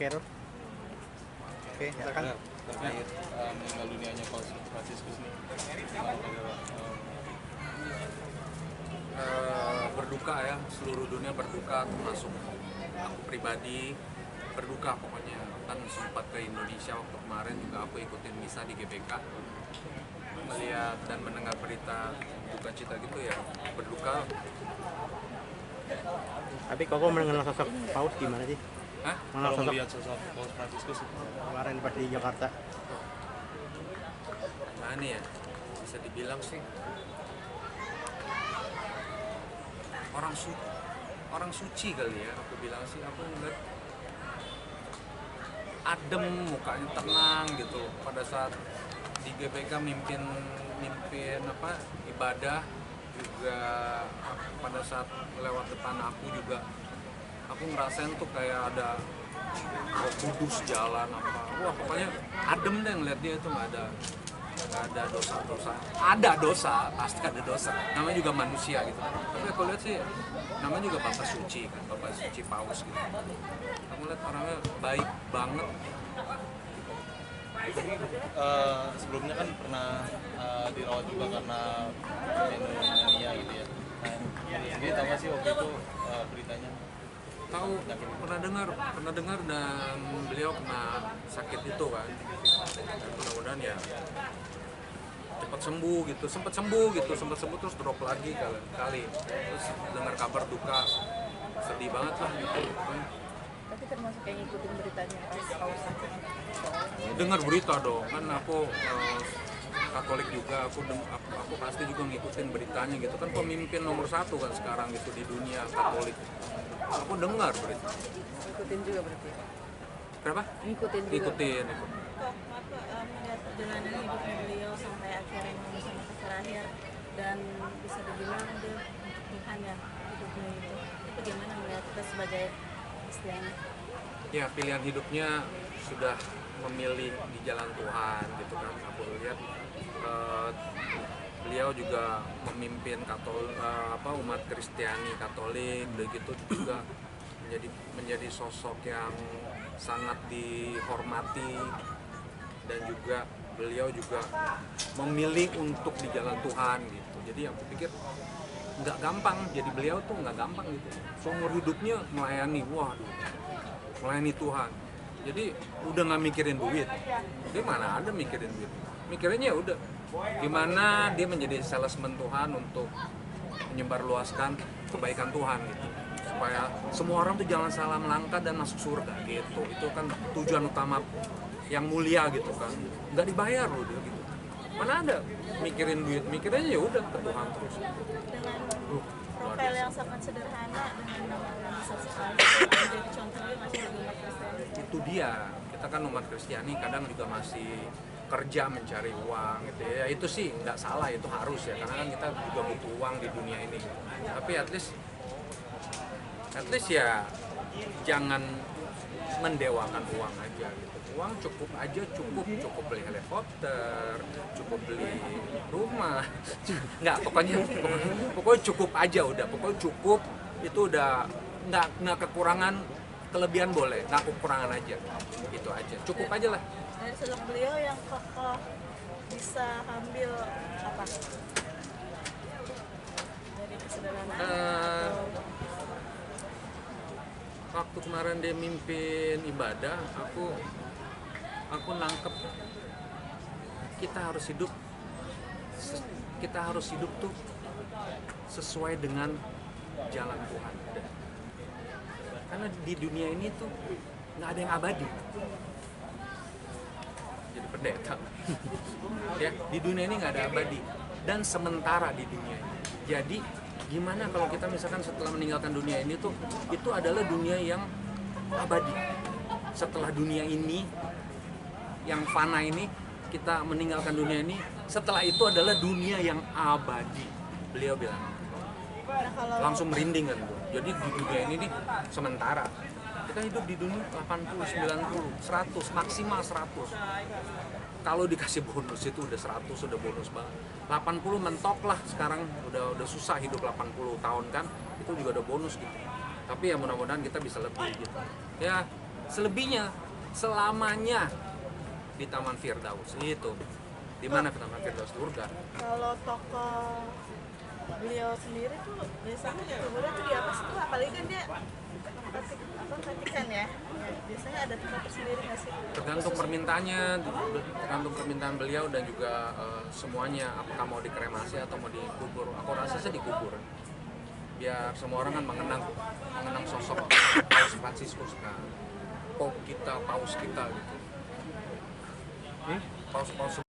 Carol. Oke, silakan. Terkait meninggal dunianya Paus Fransiskus nih, berduka ya, seluruh dunia berduka, termasuk aku pribadi berduka pokoknya. Kan sempat ke Indonesia waktu kemarin juga aku ikutin misa di GBK, melihat dan mendengar berita duka cita gitu ya, berduka. Tapi kok mengenal sosok Paus gimana sih? Hah? Mengenal kalau sosok melihat sosok Paus Fransiskus kemarin pas di Jakarta. Nah ini ya, bisa dibilang sih orang suci kali ya, aku bilang sih. Aku ngeliat adem, mukanya tenang gitu pada saat di GBK mimpin apa ibadah juga. Pada saat lewat depan aku juga aku ngerasain tuh kayak ada Roh Kudus jalan apa, wah pokoknya adem deh ngeliat dia itu. Nggak ada dosa-dosa. Ada dosa, pasti ada dosa, namanya juga manusia gitu. Tapi aku lihat sih namanya juga Bapak Suci kan, Bapak Suci Paus gitu. Aku lihat orangnya baik banget. sebelumnya kan pernah dirawat juga karena pneumonia gitu ya. Nah, sendiri tahu nggak sih waktu itu beritanya? Tahu, pernah dengar dan beliau kena sakit itu kan. Dan mudah-mudahan ya cepat sembuh gitu, sempat sembuh terus drop lagi kali. Terus dengar kabar duka, sedih banget lah gitu. Tapi termasuk yang ngikutin beritanya pas Paus sakit. Dengar berita dong, kan aku Katolik juga, aku pasti juga ngikutin beritanya gitu kan. Pemimpin nomor 1 kan sekarang gitu di dunia Katolik. Aku dengar berita. Ngikutin juga berarti ya? Kenapa? Ngikutin juga? Ngikutin. Melihat perjalanan hidupnya beliau sampai akhirnya menuju terakhir, dan bisa dibilang dia Tuhan ya hidupnya itu bagaimana melihat kita sebagai Kristen? Ya, pilihan hidupnya sudah memilih di jalan Tuhan gitu kan. Aku lihat beliau juga memimpin umat Kristiani Katolik, begitu juga menjadi sosok yang sangat dihormati, dan juga beliau juga memilih untuk di jalan Tuhan gitu. Jadi aku pikir nggak gampang, jadi beliau tuh nggak gampang gitu. Seumur hidupnya melayani Tuhan. Jadi udah nggak mikirin duit. Dia mana ada mikirin duit. Mikirinnya udah gimana dia menjadi salesman Tuhan untuk menyebarluaskan kebaikan Tuhan gitu. Supaya semua orang tuh jangan salah melangkah dan masuk surga gitu. Itu kan tujuan utama yang mulia gitu kan. Nggak dibayar loh dia gitu. Mana ada mikirin duit, mikirannya ya udah ke Tuhan terus. Dengan profil yang sangat sederhana dengan nama yang besar sekali, menjadi contoh dia masih di umat Kristen. Itu dia, kita kan umat Kristiani kadang juga masih kerja mencari uang gitu ya. Itu sih nggak salah, itu harus ya, karena kan kita juga butuh uang di dunia ini. Tapi at least ya jangan mendewakan uang aja gitu. Uang cukup aja, cukup beli helikopter, cukup beli rumah, nggak, pokoknya cukup aja udah. Pokoknya cukup itu udah, nggak kekurangan, kelebihan boleh, nggak kekurangan aja, itu aja, cukup aja lah. Dari sosok beliau yang kokoh bisa ambil apa dari kesederhanaan atau waktu kemarin dia mimpin ibadah, aku nangkep kita harus hidup tuh sesuai dengan jalan Tuhan. Karena di dunia ini tuh nggak ada yang abadi. Jadi pendeta ya, di dunia ini nggak ada abadi dan sementara di dunia ini. Jadi gimana kalau kita misalkan setelah meninggalkan dunia ini tuh, itu adalah dunia yang abadi. Setelah dunia ini yang fana ini, kita meninggalkan dunia ini, setelah itu adalah dunia yang abadi, beliau bilang. Langsung merinding kan tuh. Jadi di dunia ini nih sementara. Kita hidup di dunia 80, 90, 100, maksimal 100. Kalau dikasih bonus itu udah 100, udah bonus banget. 80 mentok lah sekarang, udah susah hidup 80 tahun kan. Itu juga udah bonus gitu. Tapi ya mudah-mudahan kita bisa lebih gitu. Ya Selebihnya selamanya di Taman Firdaus itu. Di mana Taman Firdaus? Surga. Kalau tokoh beliau sendiri tuh biasanya kuburnya tuh di atas tuh, apalagi kan dia Vatikan ya. Biasanya ada tempat tersendiri nggak sih? Tergantung permintaannya, tergantung permintaan beliau dan juga semuanya, apakah mau dikremasi atau mau dikubur. Aku rasa sih dikubur, biar semua orang kan mengenang sosok Paus Fransiskus kan, Paus kita gitu. Paus